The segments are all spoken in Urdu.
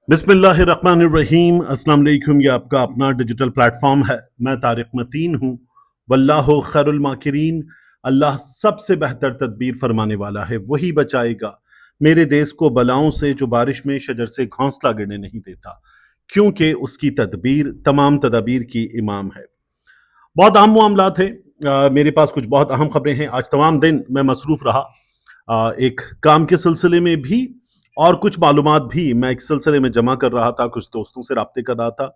بسم اللہ الرحمن الرحیم۔ السلام علیکم۔ یہ آپ کا اپنا ڈیجیٹل پلیٹ فارم ہے۔ میں طارق متین ہوں۔ واللہ خیر الماکرین۔ اللہ سب سے بہتر تدبیر فرمانے والا ہے، وہی بچائے گا میرے دیس کو بلاؤں سے جو بارش میں شجر سے گھونسلہ گرنے نہیں دیتا، کیونکہ اس کی تدبیر تمام تدابیر کی امام ہے۔ بہت اہم معاملات ہیں۔ میرے پاس کچھ بہت اہم خبریں ہیں۔ آج تمام دن میں مصروف رہا، ایک کام کے سلسلے میں بھی اور کچھ معلومات بھی میں ایک سلسلے میں جمع کر رہا تھا، کچھ دوستوں سے رابطے کر رہا تھا،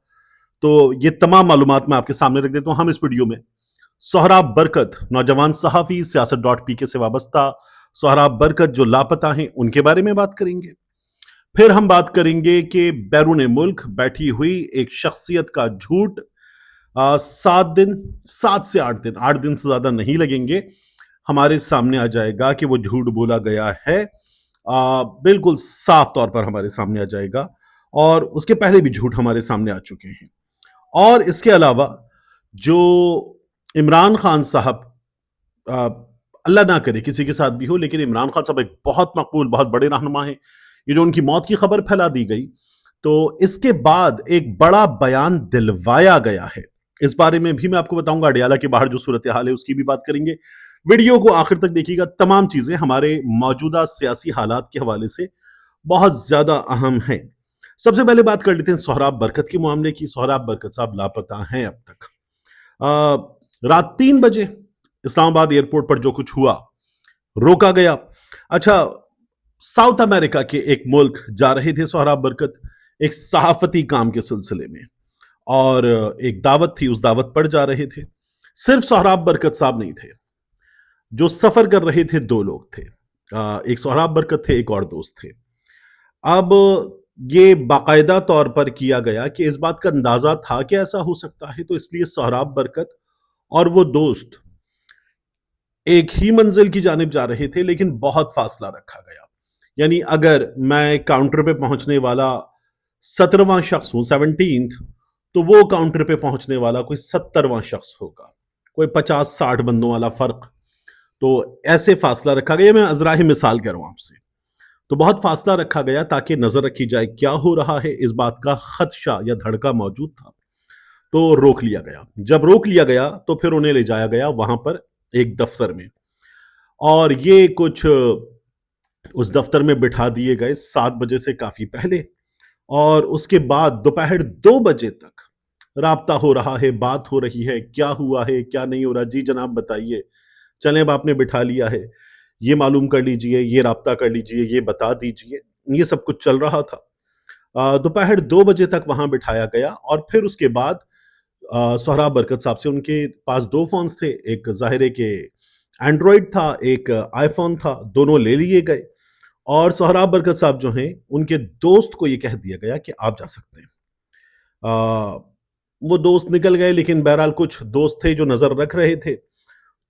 تو یہ تمام معلومات میں آپ کے سامنے رکھ دیتا ہوں۔ ہم اس ویڈیو میں سہراب برکت، نوجوان صحافی، سیاست ڈاٹ پی کے سے وابستہ سہراب برکت جو لاپتہ ہیں، ان کے بارے میں بات کریں گے۔ پھر ہم بات کریں گے کہ بیرون ملک بیٹھی ہوئی ایک شخصیت کا جھوٹ 7 سے 8 دن سے زیادہ نہیں لگیں گے، ہمارے سامنے آ جائے گا کہ وہ جھوٹ بولا گیا ہے، بالکل صاف طور پر ہمارے سامنے آ جائے گا، اور اس کے پہلے بھی جھوٹ ہمارے سامنے آ چکے ہیں۔ اور اس کے علاوہ جو عمران خان صاحب، اللہ نہ کرے کسی کے ساتھ بھی ہو، لیکن عمران خان صاحب ایک بہت مقبول، بہت بڑے رہنما ہیں، یہ جو ان کی موت کی خبر پھیلا دی گئی، تو اس کے بعد ایک بڑا بیان دلوایا گیا ہے، اس بارے میں بھی میں آپ کو بتاؤں گا۔ اڈیالہ کے باہر جو صورتحال ہے اس کی بھی بات کریں گے۔ ویڈیو کو آخر تک دیکھیے گا، تمام چیزیں ہمارے موجودہ سیاسی حالات کے حوالے سے بہت زیادہ اہم ہیں۔ سب سے پہلے بات کر لیتے ہیں سہراب برکت کے معاملے کی۔ سہراب برکت صاحب لاپتہ ہیں اب تک۔ رات 3 بجے اسلام آباد ایئرپورٹ پر جو کچھ ہوا، روکا گیا۔ اچھا، ساؤتھ امریکہ کے ایک ملک جا رہے تھے سہراب برکت ایک صحافتی کام کے سلسلے میں، اور ایک دعوت تھی، اس دعوت پر جا رہے تھے۔ صرف سہراب برکت صاحب نہیں تھے، جو سفر کر رہے تھے 2 لوگ تھے، ایک سہراب برکت تھے، ایک اور دوست تھے۔ اب یہ باقاعدہ طور پر کیا گیا کہ اس بات کا اندازہ تھا کہ ایسا ہو سکتا ہے، تو اس لیے سہراب برکت اور وہ دوست ایک ہی منزل کی جانب جا رہے تھے، لیکن بہت فاصلہ رکھا گیا۔ یعنی اگر میں کاؤنٹر پہ پہنچنے والا 17واں شخص ہوں، 17th، تو وہ کاؤنٹر پہ پہنچنے والا کوئی 70واں شخص ہوگا، کوئی 50-60 بندوں والا فرق۔ تو ایسے فاصلہ رکھا گیا، میں ازراہ مثال کر رہا ہوں آپ سے، تو بہت فاصلہ رکھا گیا تاکہ نظر رکھی جائے کیا ہو رہا ہے، اس بات کا خدشہ یا دھڑکا موجود تھا، تو روک لیا گیا۔ جب روک لیا گیا تو پھر انہیں لے جایا گیا وہاں پر ایک دفتر میں، اور یہ کچھ اس دفتر میں بٹھا دیے گئے 7 بجے سے کافی پہلے، اور اس کے بعد دوپہر 2 بجے تک رابطہ ہو رہا ہے، بات ہو رہی ہے، کیا ہوا ہے کیا نہیں ہو رہا، جی جناب بتائیے، چلیں اب آپ نے بٹھا لیا ہے، یہ معلوم کر لیجئے، یہ رابطہ کر لیجئے، یہ بتا دیجئے، یہ سب کچھ چل رہا تھا۔ دوپہر 2 بجے تک وہاں بٹھایا گیا، اور پھر اس کے بعد سہراب برکت صاحب سے، ان کے پاس 2 فونز تھے، ایک ظاہر ہے کہ اینڈرائڈ تھا، ایک آئی فون تھا، دونوں لے لیے گئے، اور سہراب برکت صاحب جو ہیں ان کے دوست کو یہ کہہ دیا گیا کہ آپ جا سکتے ہیں۔ وہ دوست نکل گئے، لیکن بہرحال کچھ دوست تھے جو نظر رکھ رہے تھے،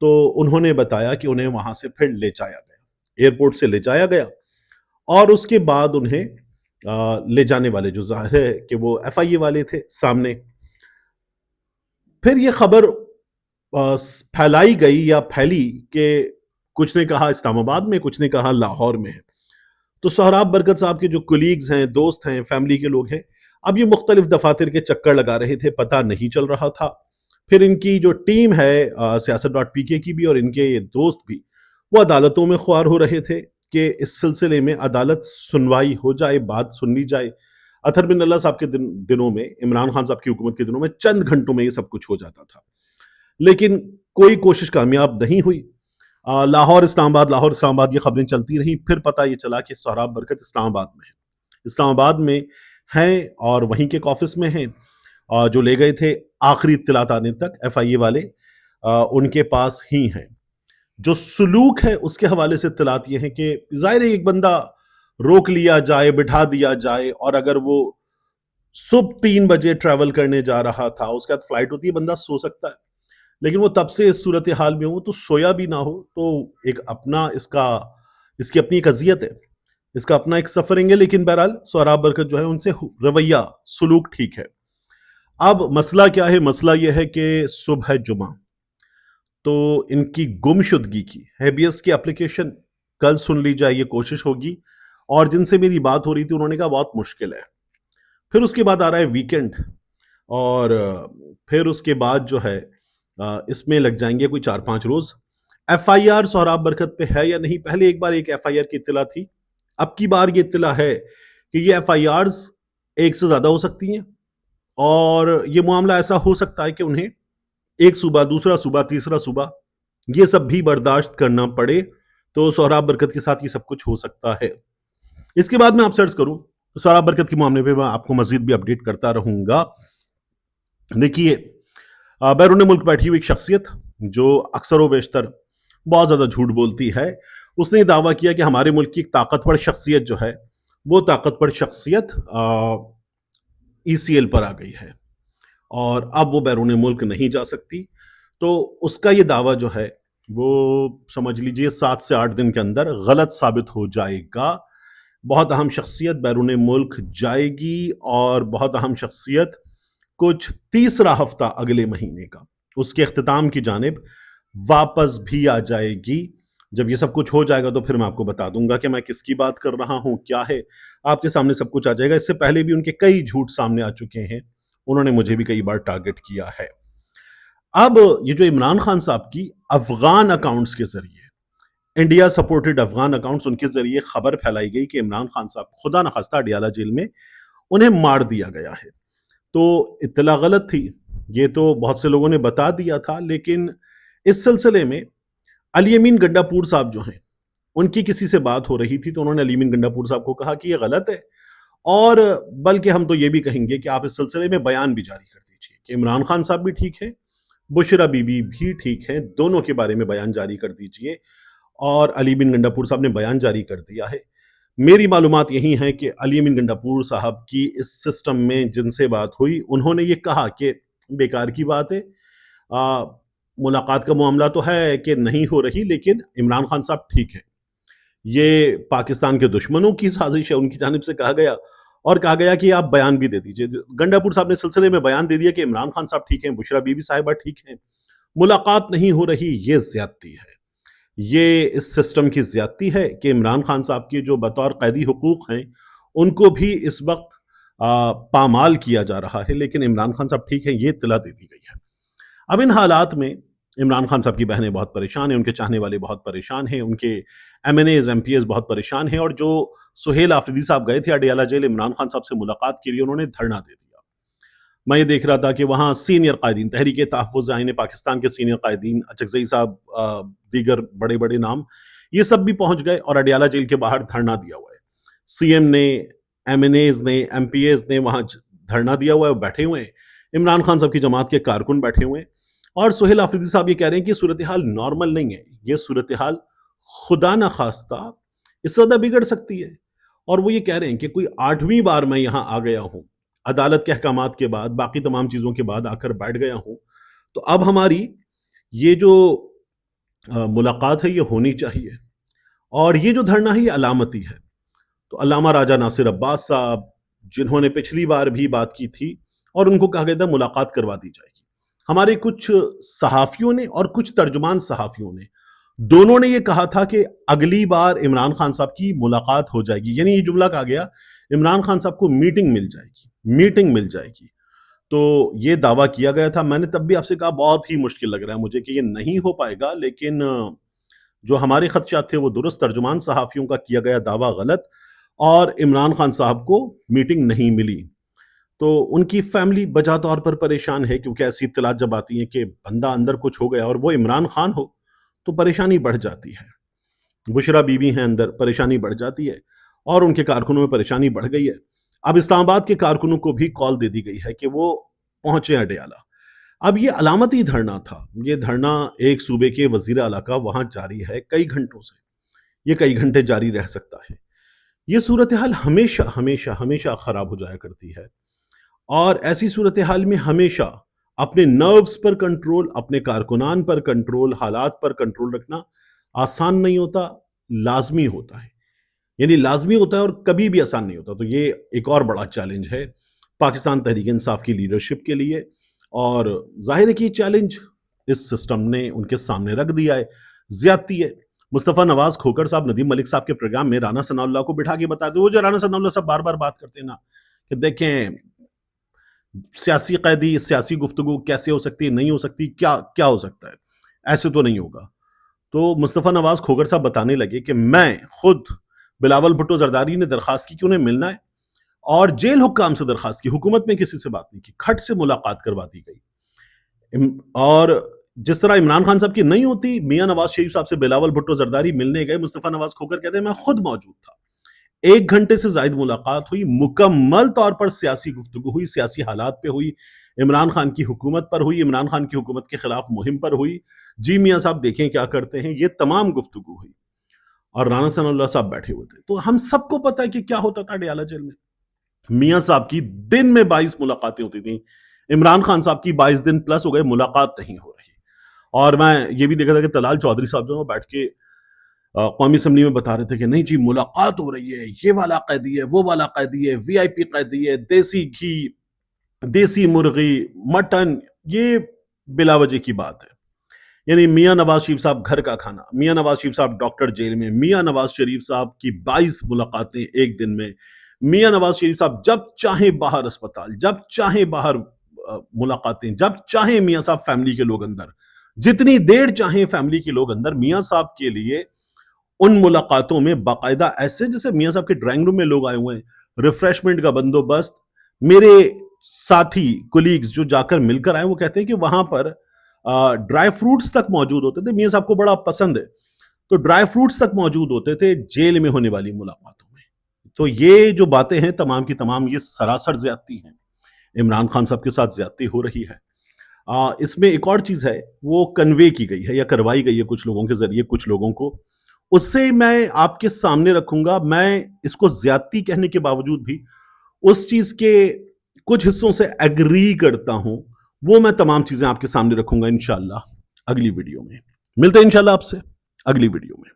تو انہوں نے بتایا کہ انہیں وہاں سے پھر لے جایا گیا، ایئرپورٹ سے لے جایا گیا، اور اس کے بعد انہیں لے جانے والے جو ظاہر ہے کہ وہ ایف آئی اے والے تھے سامنے، پھر یہ خبر پھیلائی گئی یا پھیلی کہ کچھ نے کہا اسلام آباد میں، کچھ نے کہا لاہور میں ہے۔ تو سہراب برکت صاحب کے جو کولیگز ہیں، دوست ہیں، فیملی کے لوگ ہیں، اب یہ مختلف دفاتر کے چکر لگا رہے تھے، پتہ نہیں چل رہا تھا۔ پھر ان کی جو ٹیم ہے سیاست ڈاٹ پی کے کی بھی، اور ان کے یہ دوست بھی، وہ عدالتوں میں خوار ہو رہے تھے کہ اس سلسلے میں عدالت سنوائی ہو جائے، بات سن لی جائے۔ اطہر بن اللہ صاحب کے دنوں میں، عمران خان صاحب کی حکومت کے دنوں میں چند گھنٹوں میں یہ سب کچھ ہو جاتا تھا، لیکن کوئی کوشش کامیاب نہیں ہوئی۔ لاہور اسلام آباد یہ خبریں چلتی رہیں، پھر پتہ یہ چلا کہ سہراب برکت اسلام آباد میں ہے، اسلام آباد میں ہیں، اور وہیں کے ایک آفس میں ہیں، جو لے گئے تھے آخری اطلاعات آنے تک ایف آئی اے والے ان کے پاس ہی ہیں۔ جو سلوک ہے اس کے حوالے سے اطلاعات یہ ہیں کہ ظاہر ہے ایک بندہ روک لیا جائے، بٹھا دیا جائے، اور اگر وہ صبح 3 بجے ٹریول کرنے جا رہا تھا، اس کے بعد فلائٹ ہوتی ہے، بندہ سو سکتا ہے، لیکن وہ تب سے اس صورتحال میں ہو تو سویا بھی نہ ہو، تو ایک اپنا اس کی اپنی ایک اذیت ہے، اس کا اپنا ایک سفرنگ ہے، لیکن بہرحال سہراب برکت جو ہے ان سے رویہ سلوک ٹھیک ہے۔ اب مسئلہ کیا ہے؟ مسئلہ یہ ہے کہ صبح ہے جمعہ، تو ان کی گمشدگی کی ہیبیس کی اپلیکیشن کل سن لی جائے، یہ کوشش ہوگی، اور جن سے میری بات ہو رہی تھی انہوں نے کہا بہت مشکل ہے، پھر اس کے بعد آ رہا ہے ویکینڈ، اور پھر اس کے بعد جو ہے اس میں لگ جائیں گے کوئی 4-5 روز۔ ایف آئی آر سہراب برکت پہ ہے یا نہیں؟ پہلے ایک بار ایک ایف آئی آر کی اطلاع تھی، اب کی بار یہ اطلاع ہے کہ یہ ایف آئی آرز ایک سے زیادہ ہو سکتی ہیں، اور یہ معاملہ ایسا ہو سکتا ہے کہ انہیں ایک صوبہ، دوسرا صوبہ، تیسرا صوبہ یہ سب بھی برداشت کرنا پڑے، تو سہراب برکت کے ساتھ یہ سب کچھ ہو سکتا ہے۔ اس کے بعد میں آپ سرچ کروں سہراب برکت کے معاملے پہ، میں آپ کو مزید بھی اپڈیٹ کرتا رہوں گا۔ دیکھیے، بیرون ملک بیٹھی ہوئی ایک شخصیت جو اکثر و بیشتر بہت زیادہ جھوٹ بولتی ہے، اس نے یہ دعویٰ کیا کہ ہمارے ملک کی ایک طاقتور شخصیت جو ہے، وہ طاقتور شخصیت ای سی ایل پر آ گئی ہے اور اب وہ بیرون ملک نہیں جا سکتی۔ تو اس کا یہ دعویٰ جو ہے وہ سمجھ لیجئے 7 سے 8 دن کے اندر غلط ثابت ہو جائے گا۔ بہت اہم شخصیت بیرون ملک جائے گی، اور بہت اہم شخصیت کچھ تیسرا ہفتہ اگلے مہینے کا اس کے اختتام کی جانب واپس بھی آ جائے گی۔ جب یہ سب کچھ ہو جائے گا تو پھر میں آپ کو بتا دوں گا کہ میں کس کی بات کر رہا ہوں، کیا ہے، آپ کے سامنے سب کچھ آ جائے گا۔ اس سے پہلے بھی ان کے کئی جھوٹ سامنے آ چکے ہیں، انہوں نے مجھے بھی کئی بار ٹارگٹ کیا ہے۔ اب یہ جو عمران خان صاحب کی افغان اکاؤنٹس کے ذریعے، انڈیا سپورٹڈ افغان اکاؤنٹس، ان کے ذریعے خبر پھیلائی گئی کہ عمران خان صاحب خدا نخواستہ اڈیالہ جیل میں انہیں مار دیا گیا ہے، تو اطلاع غلط تھی، یہ تو بہت سے لوگوں نے بتا دیا تھا، لیکن اس سلسلے میں علی امین گنڈا پور صاحب جو ہیں، ان کی کسی سے بات ہو رہی تھی، تو انہوں نے علی امین گنڈا پور صاحب کو کہا کہ یہ غلط ہے، اور بلکہ ہم تو یہ بھی کہیں گے کہ آپ اس سلسلے میں بیان بھی جاری کر دیجیے کہ عمران خان صاحب بھی ٹھیک ہے، بشرا بی بی بھی ٹھیک ہے، دونوں کے بارے میں بیان جاری کر دیجیے۔ اور علی امین گنڈا پور صاحب نے بیان جاری کر دیا ہے۔ میری معلومات یہی ہیں کہ علی امین گنڈا پور صاحب کی اس سسٹم میں جن سے بات ہوئی، انہوں نے یہ کہا کہ بیکار کی بات ہے، ملاقات کا معاملہ تو ہے کہ نہیں ہو رہی، لیکن عمران خان صاحب ٹھیک ہے، یہ پاکستان کے دشمنوں کی سازش ہے، ان کی جانب سے کہا گیا، اور کہا گیا کہ آپ بیان بھی دے دیجئے۔ گنڈا پور صاحب نے سلسلے میں بیان دے دیا کہ عمران خان صاحب ٹھیک ہیں، بشرا بی بی صاحبہ ٹھیک ہیں، ملاقات نہیں ہو رہی، یہ زیادتی ہے، یہ اس سسٹم کی زیادتی ہے کہ عمران خان صاحب کے جو بطور قیدی حقوق ہیں ان کو بھی اس وقت پامال کیا جا رہا ہے، لیکن عمران خان صاحب ٹھیک ہیں، یہ اطلاع دے دی گئی ہے۔ اب ان حالات میں عمران خان صاحب کی بہنیں بہت پریشان ہیں، ان کے چاہنے والے بہت پریشان ہیں، ان کے MNAs, MPAs بہت پریشان ہیں، اور جو سہیل آفریدی صاحب گئے تھے اڈیالہ جیل عمران خان صاحب سے ملاقات کے لیے، انہوں نے دھرنا دے دیا۔ میں یہ دیکھ رہا تھا کہ وہاں سینئر قائدین، تحریک تحفظ آئین پاکستان کے سینئر قائدین، اچکزئی صاحب، دیگر بڑے بڑے نام، یہ سب بھی پہنچ گئے اور اڈیالہ جیل کے باہر دھرنا دیا ہوا ہے۔ سی ایم نے، ایم این ایز نے، ایم پی ایز نے وہاں دھرنا دیا ہوا ہے، وہ بیٹھے ہوئے ہیں، عمران خان صاحب کی جماعت کے کارکن بیٹھے ہوئے ہیں، اور سہیل آفریدی صاحب یہ کہہ رہے ہیں کہ صورتحال نارمل نہیں ہے، یہ صورتحال خدا نخواستہ اس سے زیادہ بگڑ سکتی ہے، اور وہ یہ کہہ رہے ہیں کہ کوئی 8ویں بار میں یہاں آ گیا ہوں، عدالت کے احکامات کے بعد، باقی تمام چیزوں کے بعد آ کر بیٹھ گیا ہوں، تو اب ہماری یہ جو ملاقات ہے یہ ہونی چاہیے، اور یہ جو دھرنا ہے یہ علامتی ہے۔ تو علامہ راجہ ناصر عباس صاحب، جنہوں نے پچھلی بار بھی بات کی تھی اور ان کو کہا گیا تھا ملاقات کروا دی جائے گی، ہمارے کچھ صحافیوں نے اور کچھ ترجمان صحافیوں نے، دونوں نے یہ کہا تھا کہ اگلی بار عمران خان صاحب کی ملاقات ہو جائے گی، یعنی یہ جملہ کہا گیا عمران خان صاحب کو میٹنگ مل جائے گی، میٹنگ مل جائے گی، تو یہ دعویٰ کیا گیا تھا۔ میں نے تب بھی آپ سے کہا بہت ہی مشکل لگ رہا ہے مجھے کہ یہ نہیں ہو پائے گا، لیکن جو ہمارے خدشات تھے وہ درست، ترجمان صحافیوں کا کیا گیا دعویٰ غلط، اور عمران خان صاحب کو میٹنگ نہیں ملی، تو ان کی فیملی بجا طور پر پریشان ہے، کیونکہ ایسی اطلاعات جب آتی ہیں کہ بندہ اندر کچھ ہو گیا اور وہ عمران خان ہو تو پریشانی بڑھ جاتی ہے۔ بشرا بی بی ہیں اندر، پریشانی بڑھ جاتی ہے، اور ان کے کارکنوں میں پریشانی بڑھ گئی ہے۔ اب اسلام آباد کے کارکنوں کو بھی کال دے دی گئی ہے کہ وہ پہنچے اڈیالہ۔ اب یہ علامتی دھرنا تھا، یہ دھرنا ایک صوبے کے وزیر اعلیٰ کا وہاں جاری ہے کئی گھنٹوں سے، یہ کئی گھنٹے جاری رہ سکتا ہے۔ یہ صورتحال ہمیشہ ہمیشہ ہمیشہ خراب ہو جایا کرتی ہے، اور ایسی صورتحال میں ہمیشہ اپنے نروز پر کنٹرول، اپنے کارکنان پر کنٹرول، حالات پر کنٹرول رکھنا آسان نہیں ہوتا، لازمی ہوتا ہے، یعنی لازمی ہوتا ہے اور کبھی بھی آسان نہیں ہوتا۔ تو یہ ایک اور بڑا چیلنج ہے پاکستان تحریک انصاف کی لیڈرشپ کے لیے، اور ظاہر ہے کہ یہ چیلنج اس سسٹم نے ان کے سامنے رکھ دیا ہے، زیادتی ہے۔ مصطفیٰ نواز کھوکر صاحب ندیم ملک صاحب کے پروگرام میں رانا ثناء اللہ کو بٹھا کے بتا دو، وہ جو رانا ثناء اللہ صاحب بار بار بات کرتے ہیں نا کہ دیکھیں سیاسی قیدی سیاسی گفتگو کیسے ہو سکتی ہے, نہیں ہو سکتی, کیا ہو سکتا ہے, ایسے تو نہیں ہوگا. تو مصطفیٰ نواز کھوگر صاحب بتانے لگے کہ میں خود بلاول بھٹو زرداری نے درخواست کی کہ انہیں ملنا ہے, اور جیل حکام سے درخواست کی, حکومت میں کسی سے بات نہیں کی, کھٹ سے ملاقات کروا دی گئی. اور جس طرح عمران خان صاحب کی نہیں ہوتی, میاں نواز شریف صاحب سے بلاول بھٹو زرداری ملنے گئے, مصطفیٰ نواز کھوگر کہتے ہیں میں خود موجود تھا, 1 گھنٹے سے زائد ملاقات ہوئی, مکمل طور پر سیاسی گفتگو ہوئی, سیاسی حالات پہ ہوئی, عمران خان کی حکومت پر ہوئی, عمران خان کی حکومت کے خلاف مہم پر ہوئی, جی میاں صاحب دیکھیں کیا کرتے ہیں, یہ تمام گفتگو ہوئی. اور رانا ثناء اللہ صاحب بیٹھے ہوئے تھے. تو ہم سب کو پتا ہے کہ کیا ہوتا تھا ڈیالہ جیل میں. میاں صاحب کی دن میں 22 ملاقاتیں ہوتی تھیں, عمران خان صاحب کی 22 دن پلس ہو گئے, ملاقات نہیں ہو رہی. اور میں یہ بھی دیکھا تھا کہ طلال چودھری صاحب جو بیٹھ کے قومی اسمبلی میں بتا رہے تھے کہ نہیں جی ملاقات ہو رہی ہے, یہ والا قیدی ہے, وہ والا قیدی ہے, وی آئی پی قیدی ہے, دیسی گھی, دیسی مرغی, مٹن, یہ بلا وجہ کی بات ہے. یعنی میاں نواز شریف صاحب گھر کا کھانا, میاں نواز شریف صاحب ڈاکٹر جیل میں, میاں نواز شریف صاحب کی 22 ملاقاتیں ایک دن میں, میاں نواز شریف صاحب جب چاہیں باہر اسپتال, جب چاہیں باہر ملاقاتیں, جب چاہیں میاں صاحب فیملی کے لوگ اندر, جتنی دیر چاہیں فیملی کے لوگ اندر. میاں صاحب کے لیے ان ملاقاتوں میں باقاعدہ ایسے جیسے میاں صاحب کے ڈرائنگ روم میں لوگ آئے ہوئے ہیں, ریفریشمنٹ کا بندوبست. میرے ساتھی کولیگز جو جا کر مل کر آئے وہ کہتے ہیں کہ وہاں پر ڈرائی فروٹس تک موجود ہوتے تھے, میاں صاحب کو بڑا پسند ہے, تو ڈرائی فروٹس تک موجود ہوتے تھے جیل میں ہونے والی ملاقاتوں میں. تو یہ جو باتیں ہیں تمام کی تمام یہ سراسر زیادتی ہیں, عمران خان صاحب کے ساتھ زیادتی ہو رہی ہے. اس میں ایک اور چیز ہے وہ کنوے کی گئی ہے یا کروائی گئی ہے کچھ لوگوں کے ذریعے کچھ لوگوں کو, اس سے میں آپ کے سامنے رکھوں گا. میں اس کو زیادتی کہنے کے باوجود بھی اس چیز کے کچھ حصوں سے ایگری کرتا ہوں, وہ میں تمام چیزیں آپ کے سامنے رکھوں گا انشاءاللہ اگلی ویڈیو میں. ملتے ہیں انشاءاللہ آپ سے اگلی ویڈیو میں.